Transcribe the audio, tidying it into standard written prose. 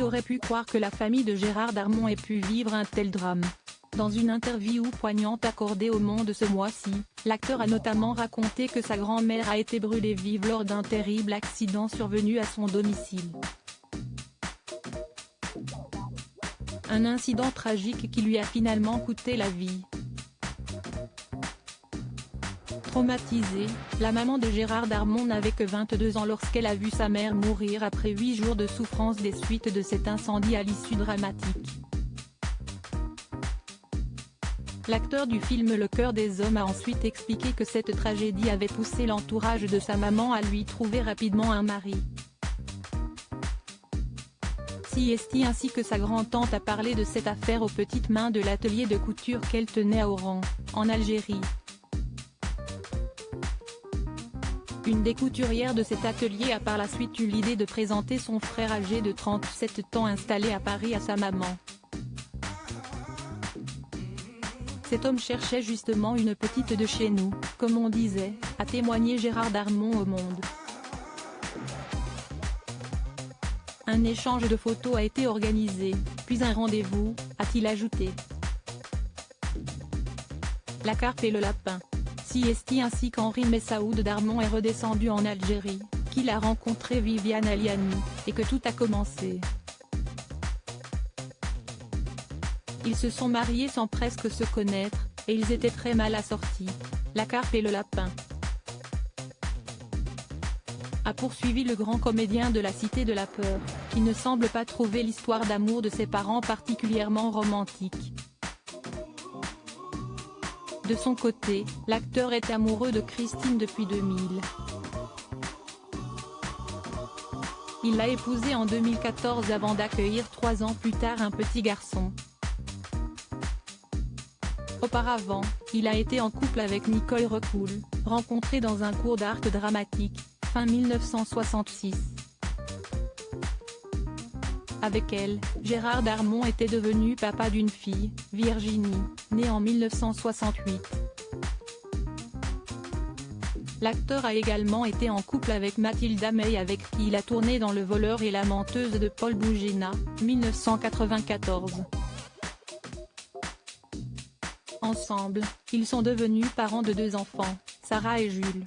aurait pu croire que la famille de Gérard Darmon ait pu vivre un tel drame. Dans une interview poignante accordée au Monde ce mois-ci, l'acteur a notamment raconté que sa grand-mère a été brûlée vive lors d'un terrible accident survenu à son domicile. Un incident tragique qui lui a finalement coûté la vie. Traumatisée, la maman de Gérard Darmon n'avait que 22 ans lorsqu'elle a vu sa mère mourir après 8 jours de souffrance des suites de cet incendie à l'issue dramatique. L'acteur du film Le cœur des hommes a ensuite expliqué que cette tragédie avait poussé l'entourage de sa maman à lui trouver rapidement un mari. Siesti ainsi que sa grand-tante a parlé de cette affaire aux petites mains de l'atelier de couture qu'elle tenait à Oran, en Algérie. Une des couturières de cet atelier a par la suite eu l'idée de présenter son frère âgé de 37 ans installé à Paris à sa maman. Cet homme cherchait justement une petite de chez nous, comme on disait, a témoigné Gérard Darmon au Monde. Un échange de photos a été organisé, puis un rendez-vous, a-t-il ajouté. La carpe et le lapin. Siesti ainsi qu'Henri Messaoud Darmon est redescendu en Algérie, qu'il a rencontré Viviane Aliani, et que tout a commencé. Ils se sont mariés sans presque se connaître, et ils étaient très mal assortis. La carpe et le lapin. A poursuivi le grand comédien de la Cité de la Peur, qui ne semble pas trouver l'histoire d'amour de ses parents particulièrement romantique. De son côté, l'acteur est amoureux de Christine depuis 2000. Il l'a épousée en 2014 avant d'accueillir 3 ans plus tard un petit garçon. Auparavant, il a été en couple avec Nicole Recoul, rencontrée dans un cours d'art dramatique, fin 1966. Avec elle, Gérard Darmon était devenu papa d'une fille, Virginie, née en 1968. L'acteur a également été en couple avec Mathilda May avec qui il a tourné dans Le voleur et la menteuse de Paul Bougena, 1994. Ensemble, ils sont devenus parents de 2 enfants, Sarah et Jules.